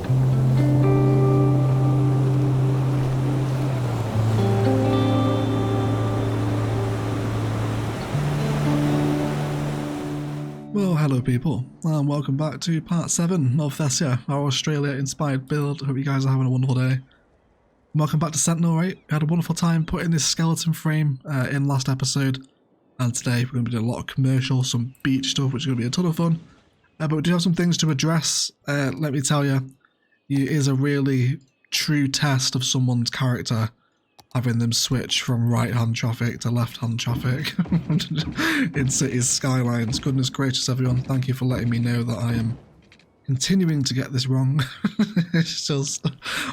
Well, hello people, and welcome back to part 7 of Thessia, our Australia-inspired build. Hope you guys are having a wonderful day. Welcome back to Sentinel, right? We had a wonderful time putting this skeleton frame in last episode, and today we're going to be doing a lot of commercial, some beach stuff, which is going to be a ton of fun. But we do have some things to address. Let me tell you, it is a really true test of someone's character having them switch from right-hand traffic to left-hand traffic in cities Skylines. Goodness gracious, everyone, thank you for letting me know that I am continuing to get this wrong. It's just,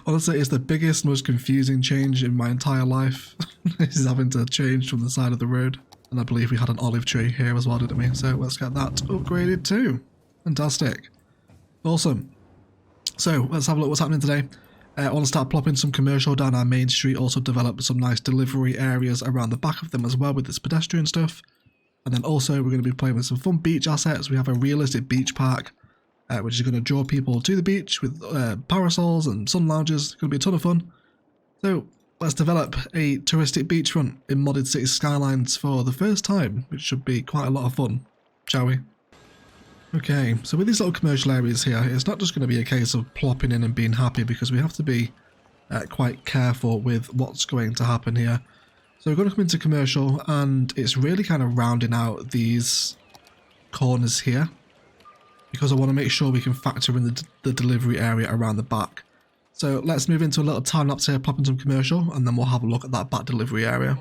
honestly, it's the biggest, most confusing change in my entire life. This is having to change from the side of the road. And I believe we had an olive tree here as well, didn't we? So let's get that upgraded too. Fantastic. Awesome. So let's have a look what's happening today. I want to start plopping some commercial down our main street, also develop some nice delivery areas around the back of them as well with this pedestrian stuff. And then also we're going to be playing with some fun beach assets. We have a realistic beach park, which is going to draw people to the beach with parasols and sun lounges. It's going to be a ton of fun. So let's develop a touristic beachfront in modded city Skylines for the first time, which should be quite a lot of fun, shall we? Okay, so with these little commercial areas here, it's not just going to be a case of plopping in and being happy, because we have to be quite careful with what's going to happen here. So we're going to come into commercial, and it's really kind of rounding out these corners here, because I want to make sure we can factor in the delivery area around the back. So let's move into a little time lapse here, pop in some commercial, and then we'll have a look at that back delivery area.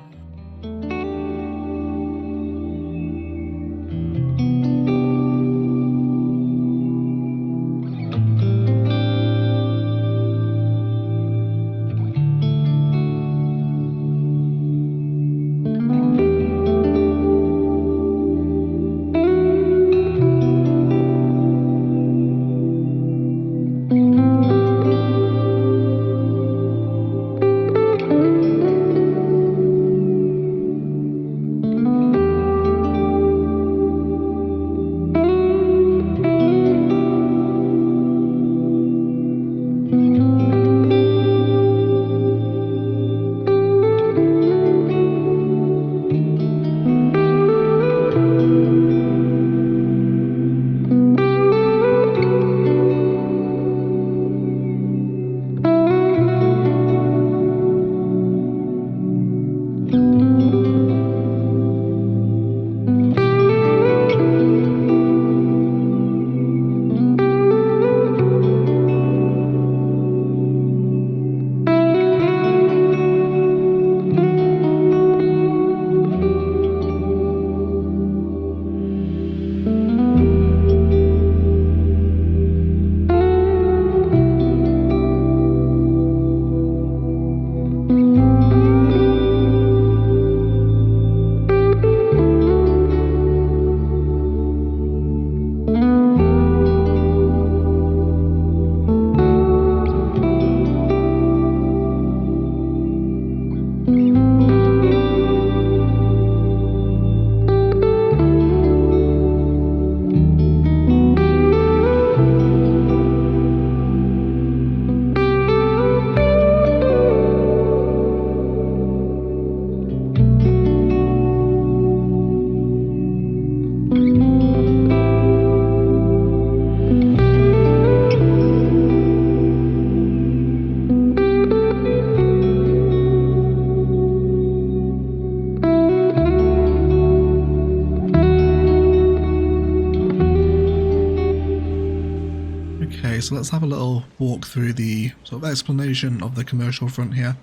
So let's have a little walk through the sort of explanation of the commercial front here.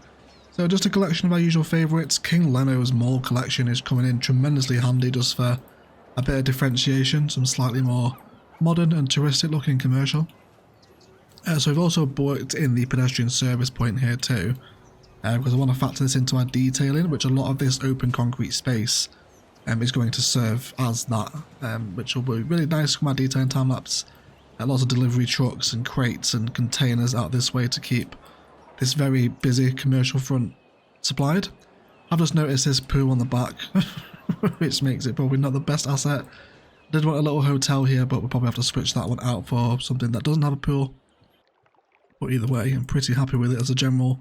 So just a collection of our usual favourites. King Leno's mall collection is coming in tremendously handy just for a bit of differentiation, some slightly more modern and touristic looking commercial. So we've also worked in the pedestrian service point here too, because I want to factor this into our detailing, which a lot of this open concrete space is going to serve as that, which will be really nice for my detailing time lapse. Lots of delivery trucks and crates and containers out this way to keep this very busy commercial front supplied. I've just noticed this pool on the back, which makes it probably not the best asset. I did want a little hotel here, but we'll probably have to switch that one out for something that doesn't have a pool. But either way, I'm pretty happy with it as a general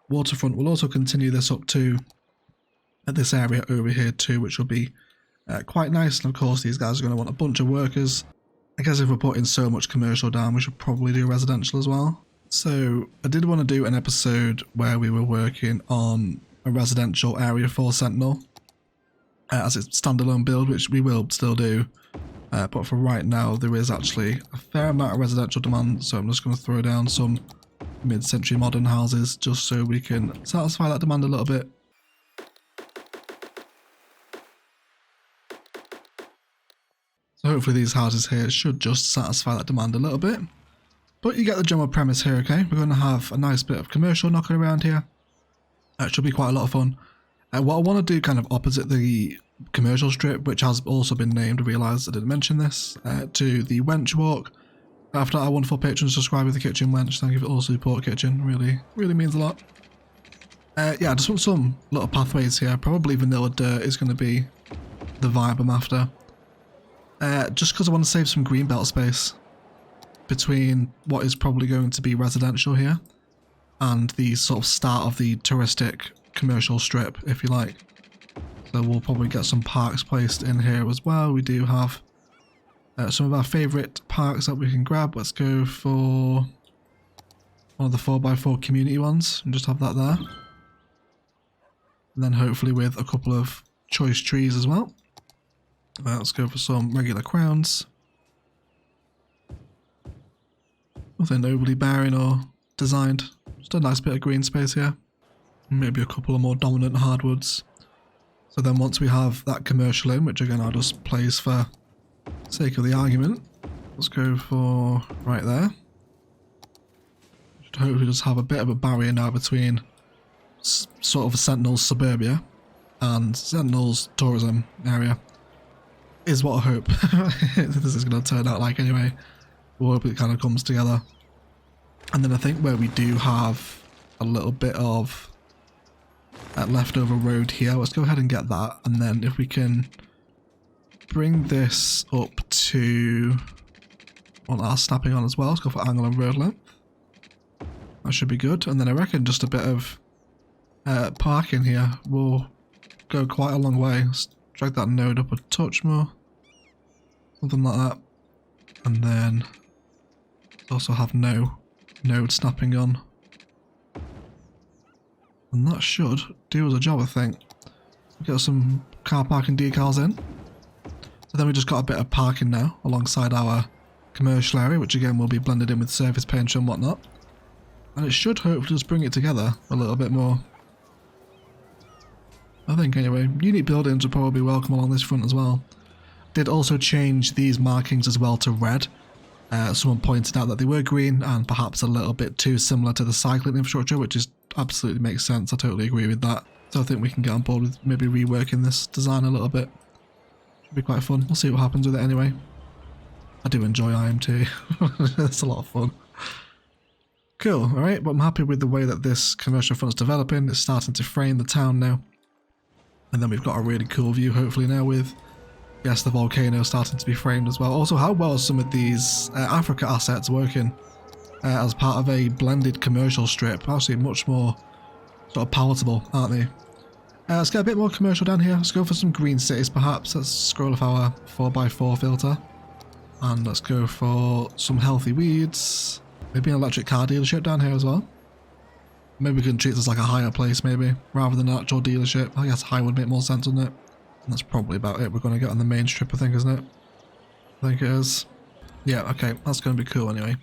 waterfront. We'll also continue this up to this area over here too, which will be quite nice. And of course, these guys are going to want a bunch of workers. I guess if we're putting so much commercial down, we should probably do residential as well. So I did want to do an episode where we were working on a residential area for Sentinel as its standalone build, which we will still do. But for right now, there is actually a fair amount of residential demand, so I'm just going to throw down some mid-century modern houses just so we can satisfy that demand a little bit. So hopefully these houses here should just satisfy that demand a little bit. But you get the general premise here, okay? We're going to have a nice bit of commercial knocking around here. That should be quite a lot of fun. What I want to do kind of opposite the commercial strip, which has also been named, I realised I didn't mention this, to the Wench Walk. After our wonderful patrons subscribe with the Kitchen Wench, thank you for all support, Kitchen. Really means a lot. Yeah, I just want some little pathways here. Probably vanilla dirt is going to be the vibe I'm after. Just because I want to save some greenbelt space between what is probably going to be residential here and the sort of start of the touristic commercial strip, if you like. So we'll probably get some parks placed in here as well. We do have some of our favourite parks that we can grab. Let's go for one of the 4x4 community ones and just have that there. And then hopefully with a couple of choice trees as well. Let's go for some regular crowns. Nothing overly barren or designed. Just a nice bit of green space here. Maybe a couple of more dominant hardwoods. So then once we have that commercial in, which again I'll just place for sake of the argument, let's go for right there. Should hopefully just have a bit of a barrier now between sort of Sentinel's suburbia and Sentinel's tourism area. Is what I hope this is going to turn out like anyway. We'll hope it kind of comes together. And then I think where we do have a little bit of leftover road here, let's go ahead and get that. And then if we can bring this up to what our snapping on as well, let's go for angle and road length. That should be good. And then I reckon just a bit of parking here will go quite a long way. Let's drag that node up a touch more. Something like that. And then also have no node snapping on. And that should do us a job, I think. Get some car parking decals in. So then we just got a bit of parking now alongside our commercial area, which again will be blended in with surface paint and whatnot. And it should hopefully just bring it together a little bit more. I think anyway. Unique buildings will probably be welcome along this front as well. Did also change these markings as well to red. Someone pointed out that they were green and perhaps a little bit too similar to the cycling infrastructure, which is absolutely makes sense. I totally agree with that. So I think we can get on board with maybe reworking this design a little bit. Should be quite fun. We'll see what happens with it anyway. I do enjoy IMT. It's a lot of fun. Cool, alright, but I'm happy with the way that this commercial front's developing. It's starting to frame the town now. And then we've got a really cool view hopefully now with, yes, the volcano starting to be framed as well. Also, how well are some of these Africa assets working as part of a blended commercial strip? Actually much more sort of palatable, aren't they? Let's get a bit more commercial down here. Let's go for some green cities perhaps. Let's scroll off our 4x4 filter. And let's go for some healthy weeds. Maybe an electric car dealership down here as well. Maybe we can treat this like a higher place maybe, rather than an actual dealership. I guess high would make more sense, wouldn't it? And that's probably about it we're going to get on the main strip, I think, isn't it? I think it is. Yeah, okay, that's going to be cool anyway.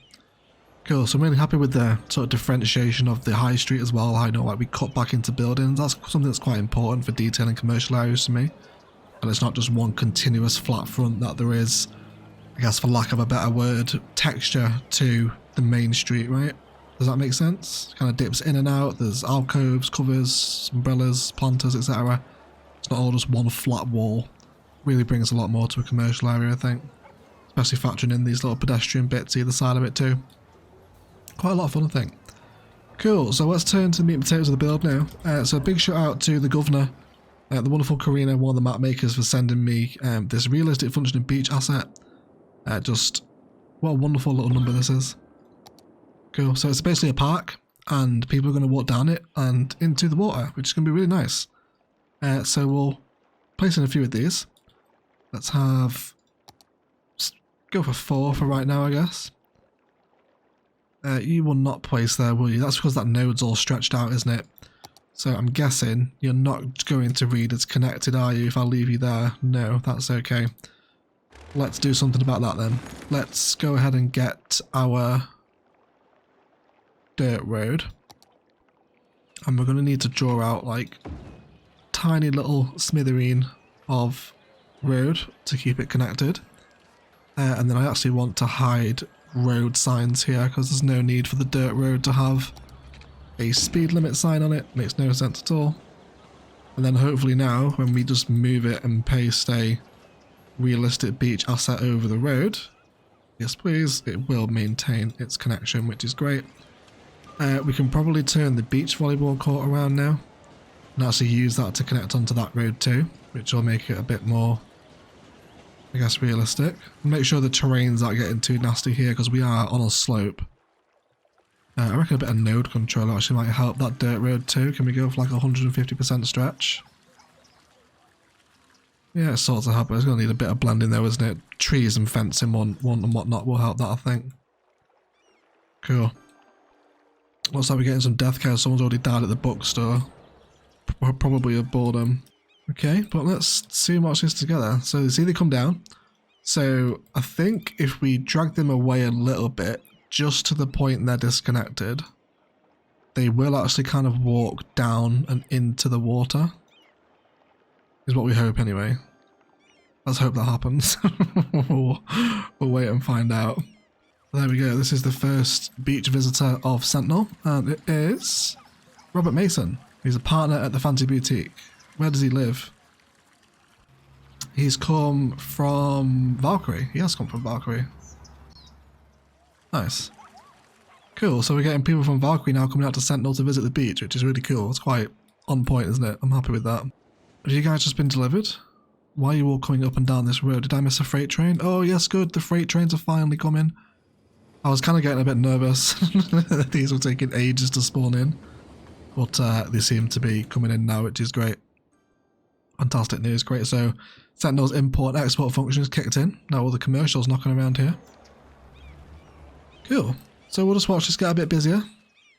Cool, so I'm really happy with the sort of differentiation of the high street as well. I know like we cut back into buildings. That's something that's quite important for detailing commercial areas to me. And it's not just one continuous flat front, that there is, I guess for lack of a better word, texture to the main street, right? Does that make sense? Kind of dips in and out. There's alcoves, covers, umbrellas, planters, etc. It's not all just one flat wall. Really brings a lot more to a commercial area, I think. Especially factoring in these little pedestrian bits either side of it too. Quite a lot of fun, I think. Cool, so let's turn to the meat and potatoes of the build now. So a big shout out to the governor, the wonderful Karina, one of the map makers, for sending me this realistic functioning beach asset. Just what a wonderful little number this is. Cool. So it's basically a park, and people are going to walk down it and into the water, which is going to be really nice. So we'll place in a few of these. Let's go for 4 for right now, I guess. You will not place there, will you? That's because that node's all stretched out, isn't it? So I'm guessing you're not going to read as connected, are you, if I leave you there? No, that's okay. Let's do something about that then. Let's go ahead and get our dirt road. And we're going to need to draw out like tiny little smithereen of road to keep it connected. And then I actually want to hide road signs here because there's no need for the dirt road to have a speed limit sign on it. Makes no sense at all. And then hopefully now when we just move it and paste a realistic beach asset over the road, yes please, it will maintain its connection, which is great. We can probably turn the beach volleyball court around now and actually use that to connect onto that road too, which will make it a bit more, I guess, realistic. Make sure the terrain's not getting too nasty here because we are on a slope. I reckon a bit of node control actually might help that dirt road too. Can we go for like 150% stretch? Yeah, it sorts of help, but it's going to need a bit of blending though, isn't it? Trees and fencing one and whatnot will help that, I think. Cool. Looks like we're getting some death care. Someone's already died at the bookstore. Probably of boredom. Okay, but let's see watch this together. So you see they come down. So I think if we drag them away a little bit, just to the point they're disconnected, they will actually kind of walk down and into the water. Is what we hope anyway. Let's hope that happens. we'll wait and find out. There we go. This is the first beach visitor of Sentinel, and it is Robert Mason. He's a partner at the Fancy Boutique. Where does he live? He's come from Valkyrie. He has come from Valkyrie. Nice. Cool, so we're getting people from Valkyrie now coming out to Sentinel to visit the beach, which is really cool. It's quite on point, isn't it? I'm happy with that. Have you guys just been delivered? Why are you all coming up and down this road? Did I miss a freight train? Oh yes, good. The freight trains are finally coming. I was kind of getting a bit nervous. These were taking ages to spawn in. But they seem to be coming in now, which is great. Fantastic news, great. So Sentinel's import-export function is kicked in. Now all the commercials knocking around here. Cool. So we'll just watch this get a bit busier.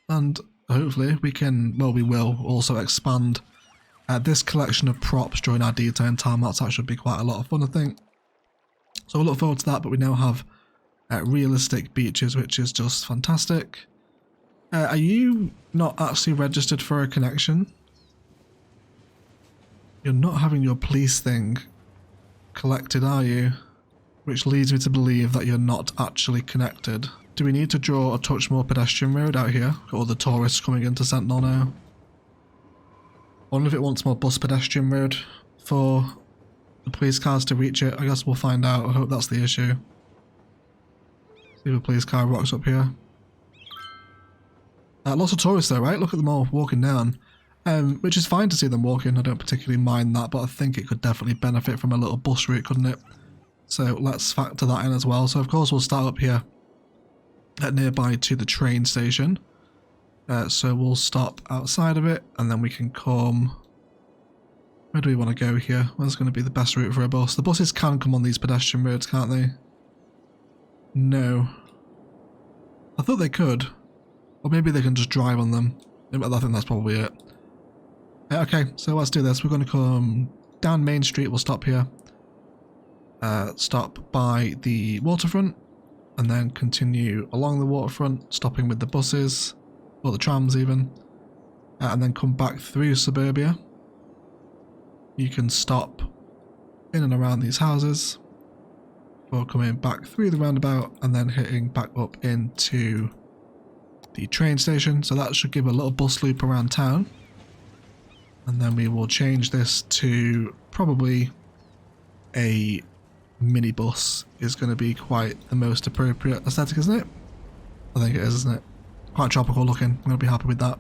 And hopefully we can, well, we will also expand this collection of props during our detail time. That should be quite a lot of fun, I think. So we'll look forward to that, but we now have realistic beaches, which is just fantastic. Are you not actually registered for a connection? You're not having your police thing collected, are you? Which leads me to believe that you're not actually connected. Do we need to draw a touch more pedestrian road out here? Got all the tourists coming into Sentinel now. I wonder if it wants more bus pedestrian road for the police cars to reach it. I guess we'll find out. I hope that's the issue. See if a police car rocks up here. Lots of tourists though, right? Look at them all walking down. Which is fine to see them walking. I don't particularly mind that, but I think it could definitely benefit from a little bus route, couldn't it? So let's factor that in as well. So of course we'll start up here at nearby to the train station. So we'll stop outside of it and then we can come... Where do we want to go here? Where's going to be the best route for a bus? The buses can come on these pedestrian roads, can't they? No. I thought they could. Or maybe they can just drive on them. I think that's probably it. Okay, so let's do this. We're going to come down Main Street. We'll stop here. Stop by the waterfront. And then continue along the waterfront, stopping with the buses. Or the trams even. And then come back through suburbia. You can stop in and around these houses. Or coming back through the roundabout and then hitting back up into the train station. So that should give a little bus loop around town. And then we will change this to probably a minibus is going to be quite the most appropriate aesthetic, isn't it? I think it is, isn't it? Quite tropical looking. I'm going to be happy with that.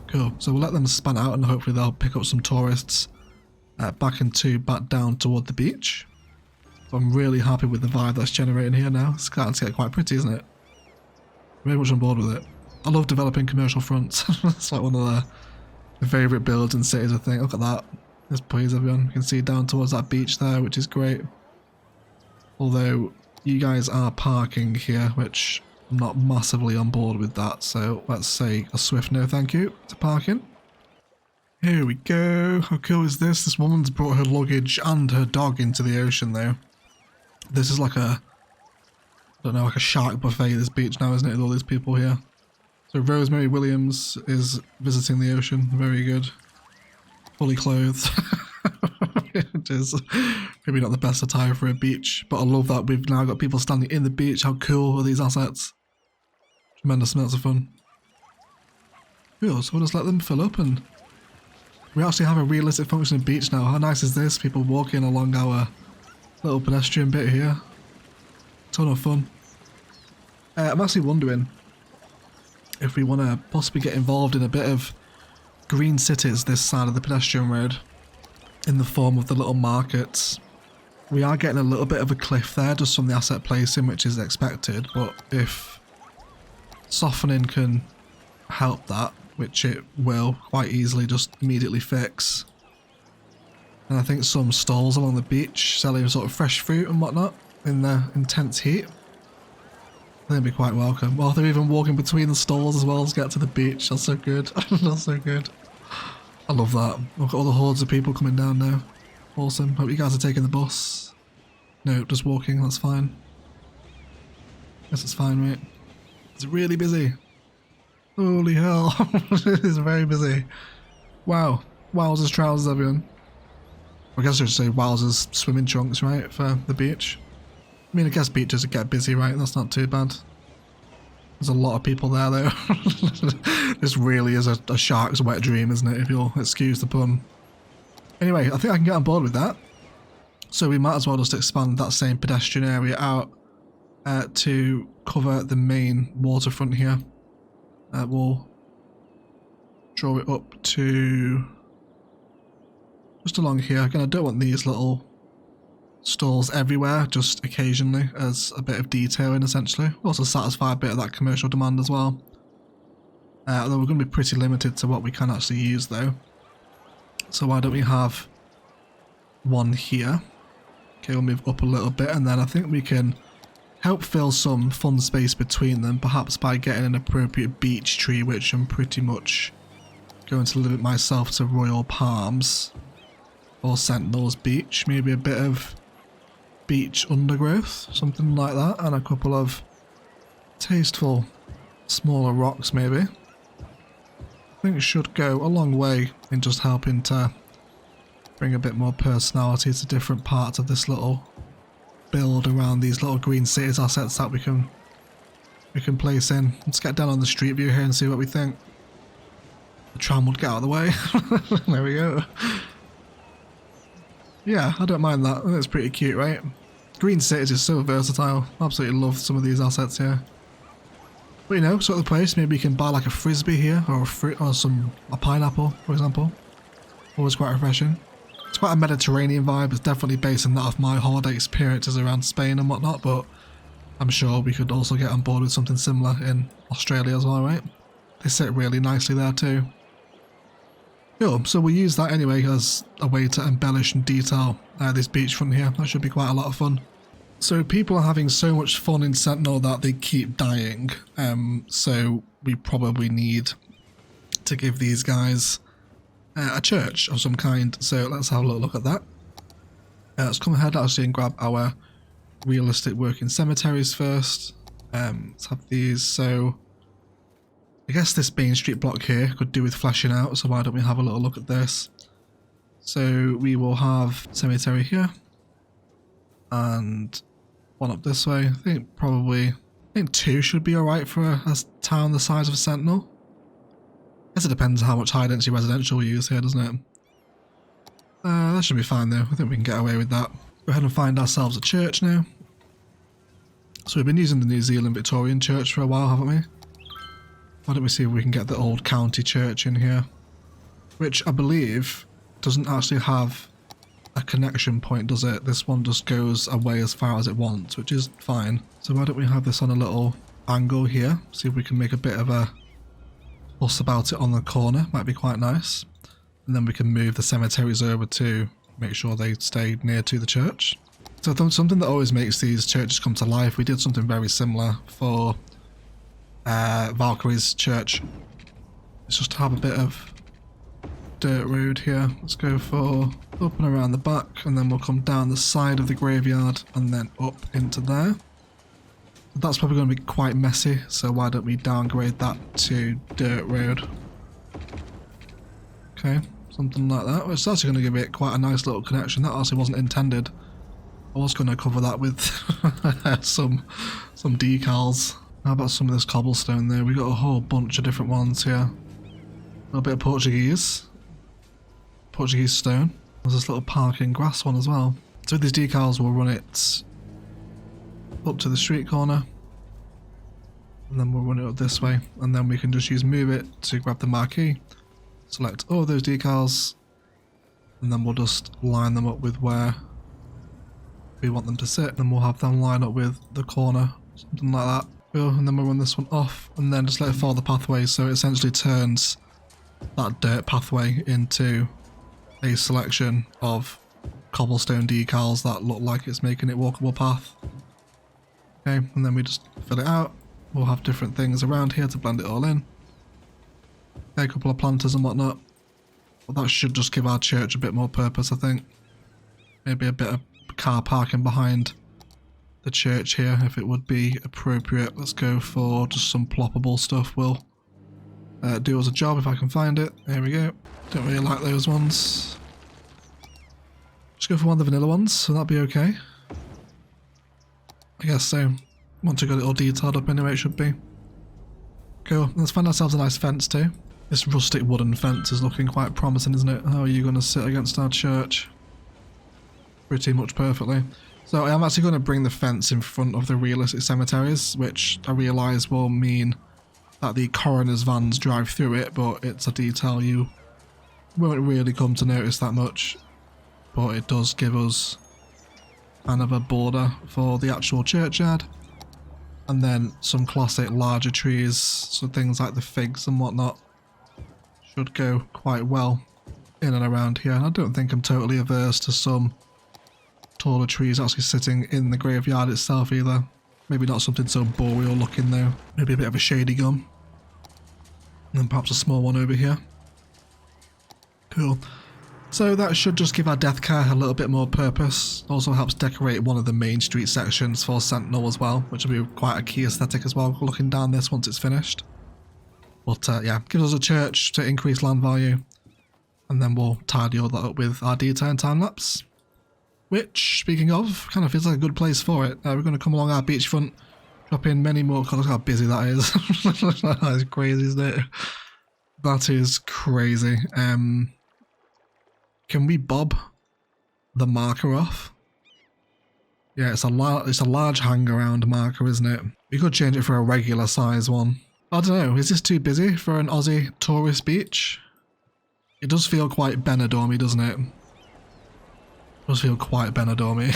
Cool. So we'll let them span out and hopefully they'll pick up some tourists back down toward the beach. So I'm really happy with the vibe that's generating here now. It's starting to get quite pretty, isn't it? Very much on board with it. I love developing commercial fronts. It's like one of the favourite builds in cities, I think. Look at that. There's breeze, everyone. You can see down towards that beach there, which is great. Although you guys are parking here, which I'm not massively on board with that. So let's say a swift no thank you to parking. Here we go. How cool is this? This woman's brought her luggage and her dog into the ocean though. This is like a, I don't know, like a shark buffet, this beach now, isn't it, with all these people here. So Rosemary Williams is visiting the ocean. Very good. Fully clothed. It is maybe not the best attire for a beach, but I love that we've now got people standing in the beach. How cool are these assets? Tremendous amounts of fun. Cool, so we'll just let them fill up and we actually have a realistic functioning beach now. How nice is this? People walking along our little pedestrian bit here. Ton of fun. I'm actually wondering if we want to possibly get involved in a bit of green cities this side of the pedestrian road in the form of the little markets. We are getting a little bit of a cliff there just from the asset placing, which is expected, but if softening can help that, which it will quite easily just immediately fix. And I think some stalls along the beach selling sort of fresh fruit and whatnot in the intense heat, they'd be quite welcome. Well, they're even walking between the stalls as well to get to the beach. That's so good. That's so good. I love that. Look at all the hordes of people coming down now. Awesome. Hope you guys are taking the bus. No, just walking. That's fine. Guess it's fine, mate. It's really busy. Holy hell. It's very busy. Wow. Wowzers trousers, everyone. I guess I should say wowzers swimming trunks, right, for the beach. I mean, I guess beaches get busy, right? That's not too bad. There's a lot of people there, though. This really is a shark's wet dream, isn't it, if you'll excuse the pun. Anyway, I think I can get on board with that. So we might as well just expand that same pedestrian area out to cover the main waterfront here. We'll draw it up to just along here. Again, I don't want these little stalls everywhere, just occasionally as a bit of detailing essentially. We'll also satisfy a bit of that commercial demand as well. Although we're going to be pretty limited to what we can actually use though. So why don't we have one here? Okay, we'll move up a little bit and then I think we can help fill some fun space between them, perhaps by getting an appropriate beech tree, which I'm pretty much going to limit myself to Royal Palms or Sentinel's Beach. Maybe a bit of beech undergrowth, something like that, and a couple of tasteful smaller rocks maybe. I think it should go a long way in just helping to bring a bit more personality to different parts of this little build around these little green cities assets that we can place in. Let's get down on the street view here and see what we think. The tram would get out of the way. There we go. Yeah, I don't mind that. I think it's pretty cute, right? Green cities is so versatile. Absolutely love some of these assets here. But you know, sort of the place, maybe you can buy like a frisbee here, or a fruit, or a pineapple, for example. Always quite refreshing. It's quite a Mediterranean vibe. It's definitely basing that off my holiday experiences around Spain and whatnot, but I'm sure we could also get on board with something similar in Australia as well, right? They sit really nicely there too. Cool, so we'll use that anyway as a way to embellish and detail this beachfront here. That should be quite a lot of fun. So people are having so much fun in Sentinel that they keep dying, so we probably need to give these guys a church of some kind. So let's have a little look at that. Let's come ahead actually and grab our realistic working cemeteries first. Let's have these. So I guess this Main Street block here could do with fleshing out, so why don't we have a little look at this. So we will have cemetery here and one up this way. I think two should be alright for a town the size of a Sentinel. I guess it depends how much high density residential we use here, doesn't it? That should be fine though. I think we can get away with that. Go ahead and find ourselves a church now. So we've been using the New Zealand Victorian church for a while, haven't we? Why don't we see if we can get the old county church in here, which I believe doesn't actually have a connection point, does it? This one just goes away as far as it wants, which is fine. So why don't we have this on a little angle here, see if we can make a bit of a fuss about it on the corner, might be quite nice. And then we can move the cemeteries over to make sure they stay near to the church. So something that always makes these churches come to life, we did something very similar for Valkyrie's church. Let's just have a bit of dirt road here. Let's go for up and around the back, and then we'll come down the side of the graveyard and then up into there. That's probably going to be quite messy, so why don't we downgrade that to dirt road. Okay, something like that. It's actually going to give it quite a nice little connection. That actually wasn't intended. I was going to cover that with some decals. How about some of this cobblestone there? We got a whole bunch of different ones here. A little bit of Portuguese stone. There's this little parking grass one as well. So with these decals we'll run it up to the street corner, and then we'll run it up this way, and then we can just use move it to grab the marquee, select all of those decals, and then we'll just line them up with where we want them to sit, and we'll have them line up with the corner, something like that. And then we'll run this one off and then just let it follow the pathway, so it essentially turns that dirt pathway into a selection of cobblestone decals that look like it's making it walkable path. Okay, and then we just fill it out. We'll have different things around here to blend it all in. Okay, a couple of planters and whatnot. But that should just give our church a bit more purpose, I think. Maybe a bit of car parking behind the church here, if it would be appropriate. Let's go for just some ploppable stuff. We'll do as a job if I can find it. There we go. Don't really like those ones. Just go for one of the vanilla ones, so that'll be okay. I guess so. Once we got it all detailed up anyway, it should be. Cool. Let's find ourselves a nice fence too. This rustic wooden fence is looking quite promising, isn't it? How are you going to sit against our church? Pretty much perfectly. So I am actually going to bring the fence in front of the realistic cemeteries, which I realise will mean that the coroner's vans drive through it, but it's a detail you won't really come to notice that much. But it does give us kind of a border for the actual churchyard. And then some classic larger trees, so things like the figs and whatnot, should go quite well in and around here. And I don't think I'm totally averse to some taller trees actually sitting in the graveyard itself either. Maybe not something so boreal looking though. Maybe a bit of a shady gum. And then perhaps a small one over here. Cool. So that should just give our death care a little bit more purpose. Also helps decorate one of the main street sections for Sentinel as well, which will be quite a key aesthetic as well, looking down this once it's finished. But yeah, gives us a church to increase land value. And then we'll tidy all that up with our detail and time-lapse. Which, speaking of, kind of feels like a good place for it. We're going to come along our beachfront, drop in many more colours. Look how busy that is. That is crazy, isn't it? That is crazy. Can we bob the marker off? Yeah, it's a large hang-around marker, isn't it? We could change it for a regular size one. I don't know, is this too busy for an Aussie tourist beach? It does feel quite Benidorm-y, doesn't it? It does feel quite Benidorm-y.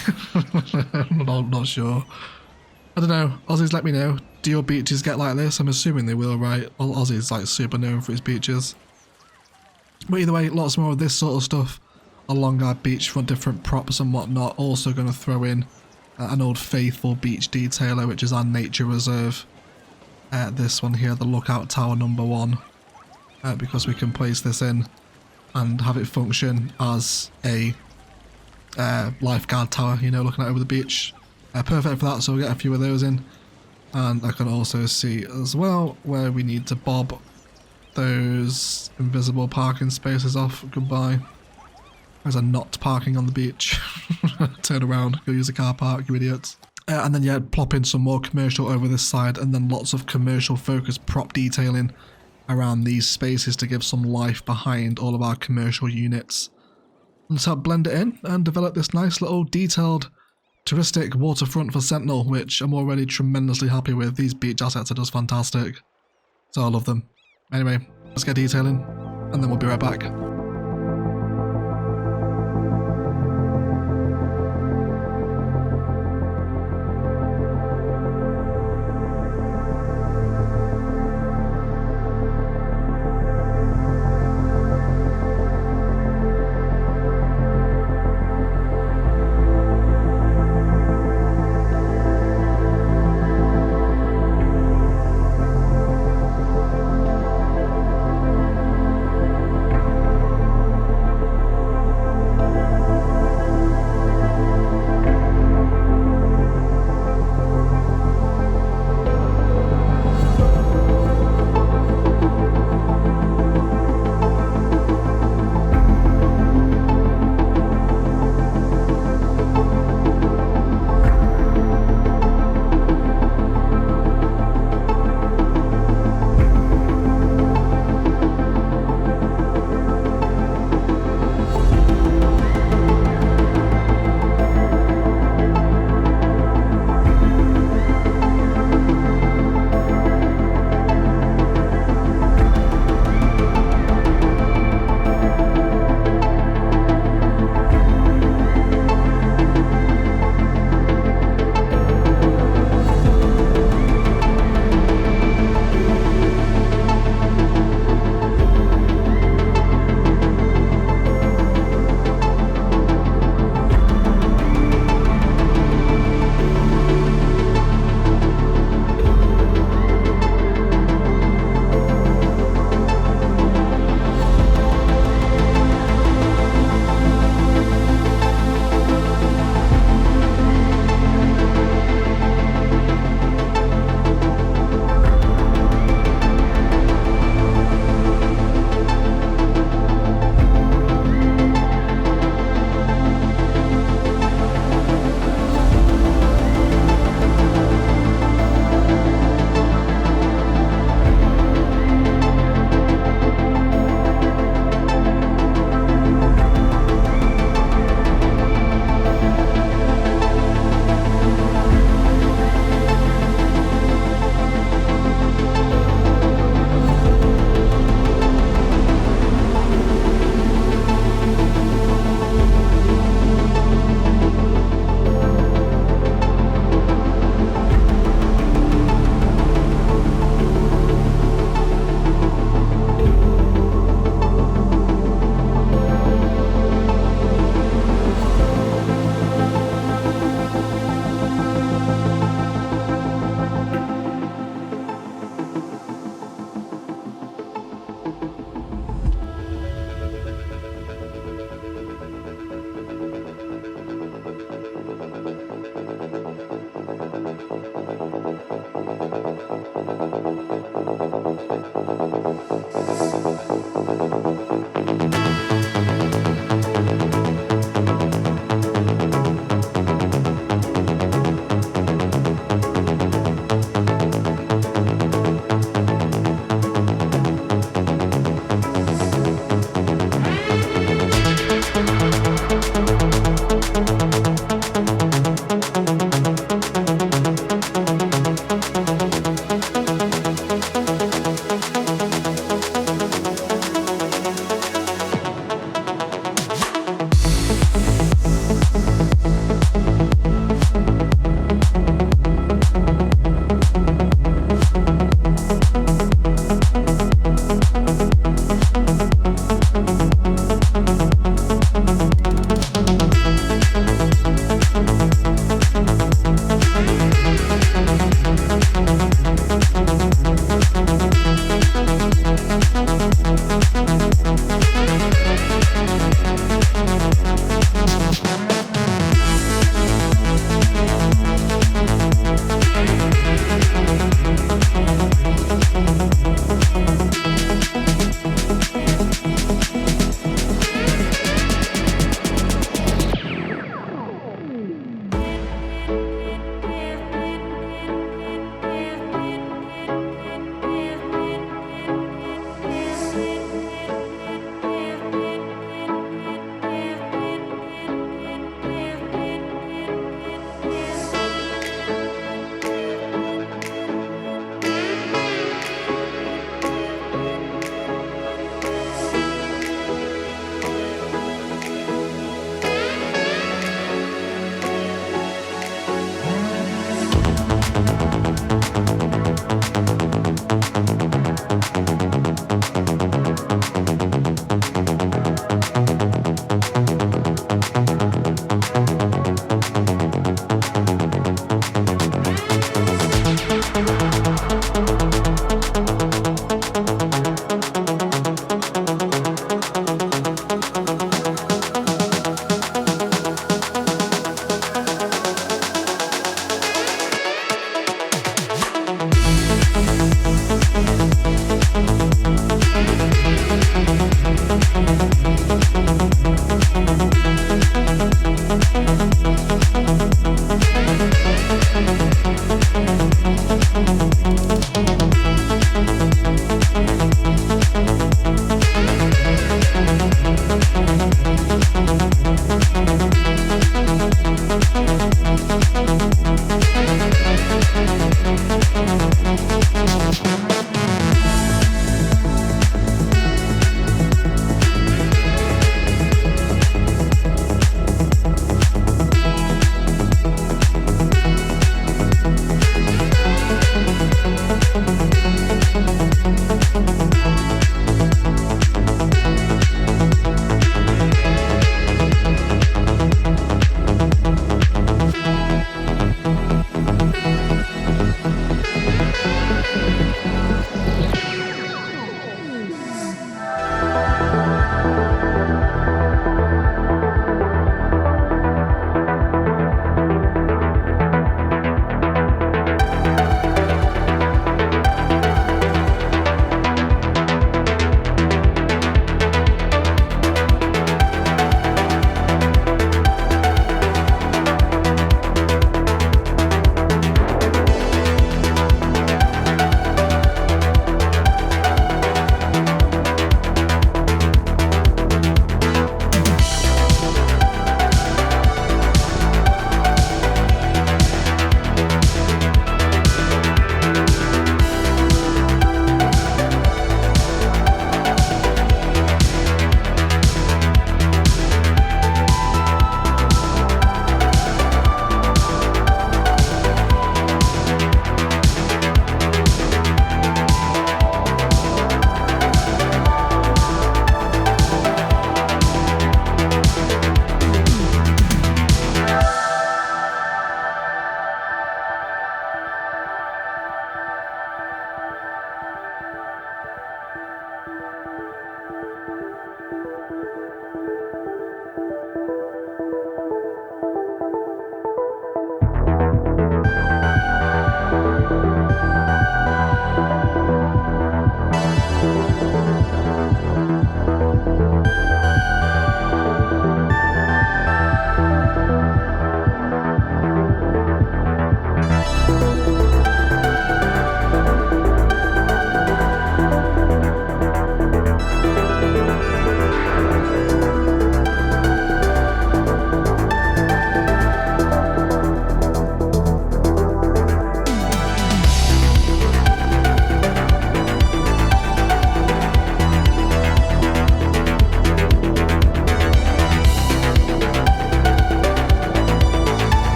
I'm not sure. I don't know, Aussies let me know. Do your beaches get like this? I'm assuming they will, right? Well, Aussie's like super known for its beaches. But either way, lots more of this sort of stuff along our beach for different props and whatnot. Also going to throw in an old faithful beach detailer, which is our nature reserve. This one here, the lookout tower number 1, because we can place this in and have it function as a lifeguard tower, you know, looking out over the beach. Perfect for that, so we'll get a few of those in. And I can also see as well where we need to bob those invisible parking spaces off. Goodbye. There's a not parking on the beach. Turn around, go use a car park, you idiots. And then yeah, plop in some more commercial over this side, and then lots of commercial focused prop detailing around these spaces to give some life behind all of our commercial units. Let's help blend it in and develop this nice little detailed touristic waterfront for Sentinel, which I'm already tremendously happy with. These beach assets are just fantastic. So I love them. Anyway, let's get detailing, and then we'll be right back.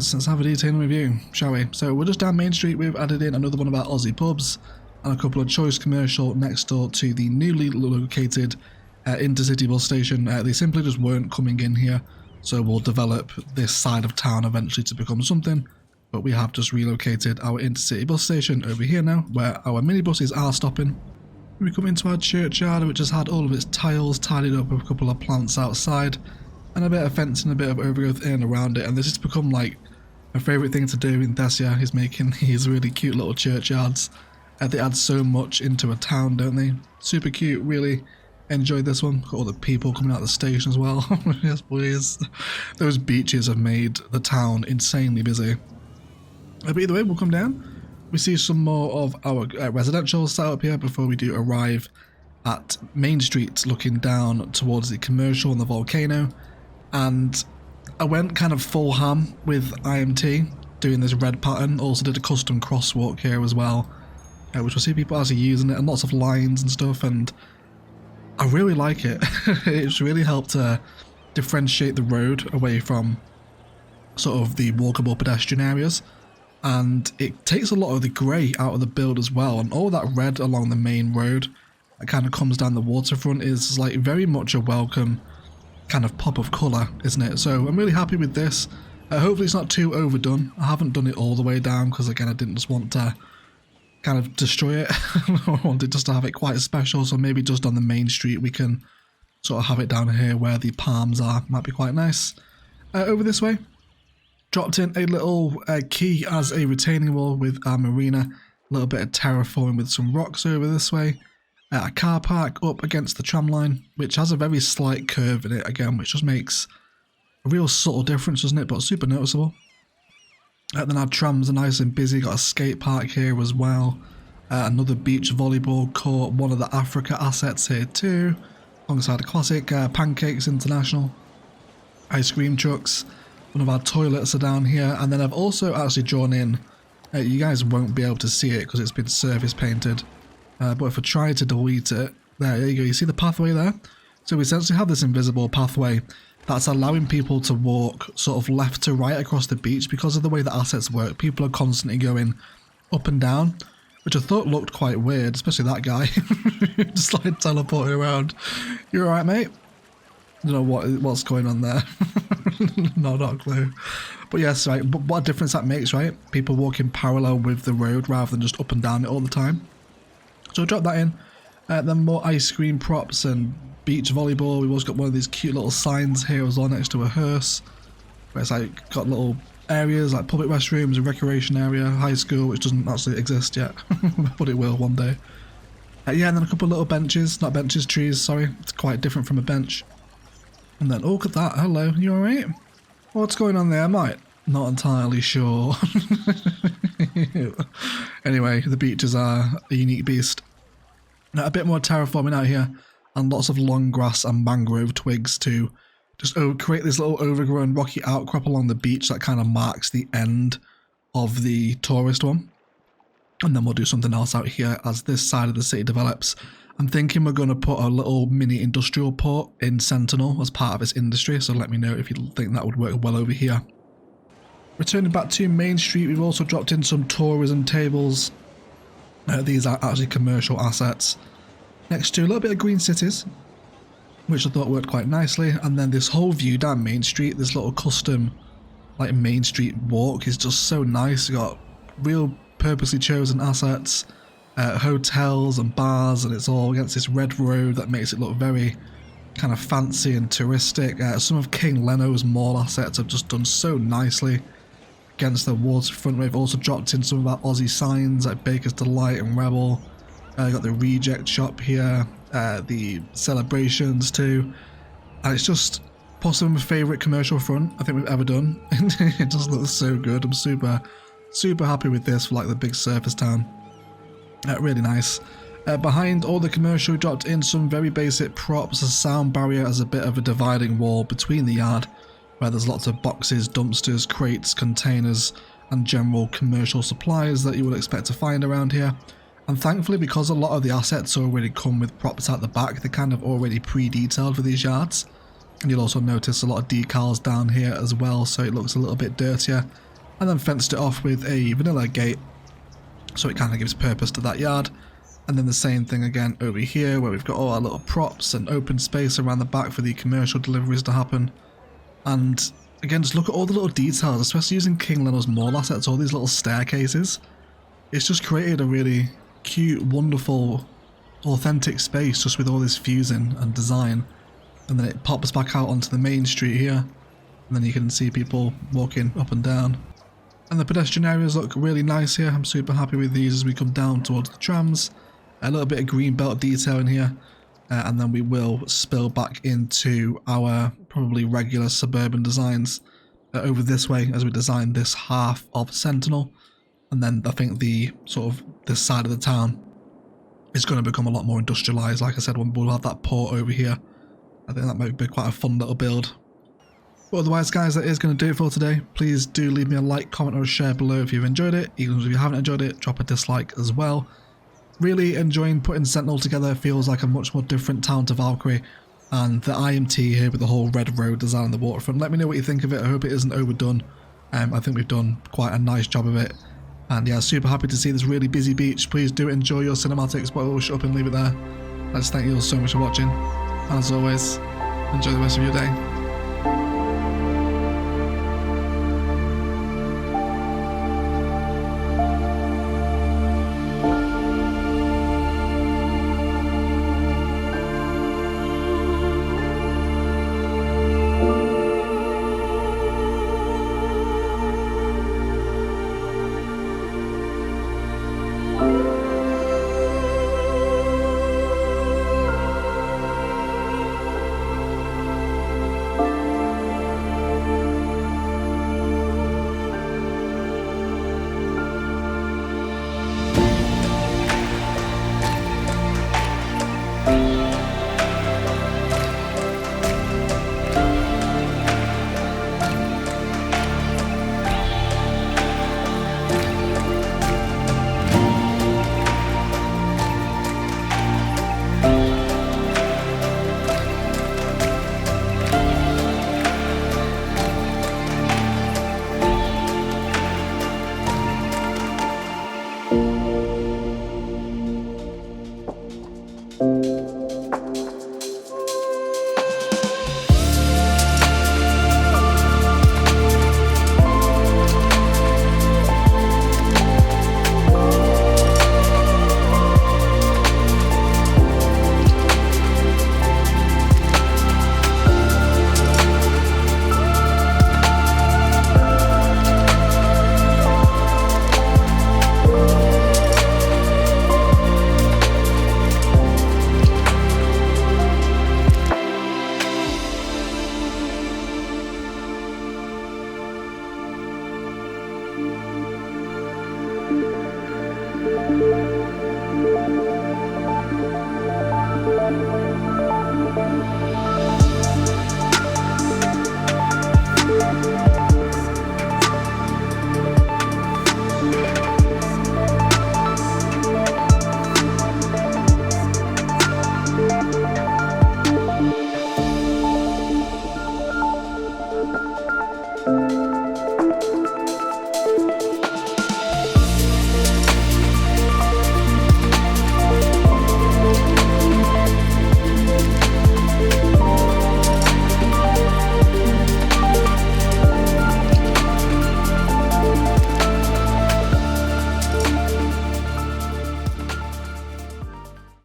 guys, let's have a detailed review, shall we? So we're just down Main Street. We've added in another one of our Aussie pubs and a couple of choice commercial next door to the newly located intercity bus station. They simply just weren't coming in here, so we'll develop this side of town eventually to become something. But we have just relocated our intercity bus station over here now, where our minibuses are stopping. We come into our churchyard, which has had all of its tiles tidied up with a couple of plants outside, and a bit of fencing, a bit of overgrowth in and around it. And this has become like my favourite thing to do in Thessia, is making these really cute little churchyards. They add so much into a town, don't they? Super cute, really enjoyed this one. Got all the people coming out of the station as well. Yes, boys. Those beaches have made the town insanely busy. But either way, we'll come down. We see some more of our residential set up here before we do arrive at Main Street, looking down towards the commercial and the volcano. And I went kind of full ham with IMT, doing this red pattern. Also did a custom crosswalk here as well, which we'll see people actually using it, and lots of lines and stuff, and I really like it. It's really helped to differentiate the road away from sort of the walkable pedestrian areas, and it takes a lot of the grey out of the build as well, and all that red along the main road that kind of comes down the waterfront is like very much a welcome kind of pop of colour, isn't it? So I'm really happy with this. Hopefully it's not too overdone. I haven't done it all the way down because again I didn't just want to kind of destroy it. I wanted just to have it quite special, so maybe just on the main street we can sort of have it down here where the palms are. Might be quite nice. Over this way, dropped in a little key as a retaining wall with our marina, a little bit of terraforming with some rocks over this way. A car park up against the tram line, which has a very slight curve in it again, which just makes a real subtle difference, doesn't it? But super noticeable. Then our trams are nice and busy. Got a skate park here as well. Another beach volleyball court, one of the Africa assets here too, alongside a classic Pancakes International. Ice cream trucks. One of our toilets are down here, and then I've also actually drawn in. You guys won't be able to see it because it's been surface painted. But if I try to delete it, there you go, you see the pathway there? So we essentially have this invisible pathway that's allowing people to walk sort of left to right across the beach because of the way the assets work. People are constantly going up and down, which I thought looked quite weird, especially that guy. Just like teleporting around. You alright, mate? I don't know what's going on there. No, not a clue. But yes, right, but what a difference that makes, right? People walking parallel with the road rather than just up and down it all the time. So drop that in. Then more ice cream props and beach volleyball. We've also got one of these cute little signs here as well next to a hearse, where it's like got little areas like public restrooms, a recreation area, high school, which doesn't actually exist yet, but it will one day. Yeah, and then a couple of little benches, not benches, trees, sorry. It's quite different from a bench. And then, oh, look at that. Hello, you alright? What's going on there, mate? Not entirely sure. Anyway, the beaches are a unique beast. Now, a bit more terraforming out here, and lots of long grass and mangrove twigs to just create this little overgrown rocky outcrop along the beach that kind of marks the end of the tourist one. And then we'll do something else out here as this side of the city develops. I'm thinking we're going to put a little mini industrial port in Sentinel as part of its industry, so let me know if you think that would work well over here. Returning back to Main Street, we've also dropped in some tourism tables. These are actually commercial assets. Next to a little bit of green cities, which I thought worked quite nicely. And then this whole view down Main Street, this little custom like Main Street walk is just so nice. You got real purposely chosen assets, hotels and bars, and it's all against this red road that makes it look very kind of fancy and touristic. Some of King Leno's mall assets have just done so nicely against the waterfront. We've also dropped in some of our Aussie signs like Baker's Delight and Rebel. Got the Reject shop here, the Celebrations too, and it's just possibly my favourite commercial front I think we've ever done. It just looks so good. I'm super happy with this for like the big surface town. Really nice. Behind all the commercial, we dropped in some very basic props, a sound barrier as a bit of a dividing wall between the yard, where there's lots of boxes, dumpsters, crates, containers, and general commercial supplies that you would expect to find around here. And thankfully, because a lot of the assets already come with props at the back, they're kind of already pre-detailed for these yards. And you'll also notice a lot of decals down here as well, so it looks a little bit dirtier. and then fenced it off with a vanilla gate, so it kind of gives purpose to that yard. And then the same thing again over here, where we've got all our little props and open space around the back for the commercial deliveries to happen. And again, just look at all the little details, especially using King Leonard's mall assets, all these little staircases. It's just created a really cute, wonderful, authentic space just with all this fusing and design. And then it pops back out onto the main street here, and then you can see people walking up and down. And the pedestrian areas look really nice here. I'm super happy with these as we come down towards the trams. A little bit of green belt detail in here, and then we will spill back into our probably regular suburban designs over this way as we design this half of Sentinel. And then I think the sort of this side of the town is going to become a lot more industrialized. Like I said, we'll have that port over here. I think that might be quite a fun little build. But otherwise, guys, that is going to do it for today. Please do leave me a like, comment or a share below if you've enjoyed it. Even if you haven't enjoyed it, drop a dislike as well. Really enjoying putting Sentinel together. Feels like a much more different town to Valkyrie. And the IMT here with the whole red road design on the waterfront. Let me know what you think of it. I hope it isn't overdone. I think we've done quite a nice job of it. And yeah, super happy to see this really busy beach. Please do enjoy your cinematics, but I will shut up and leave it there. I just thank you all so much for watching. And as always, enjoy the rest of your day.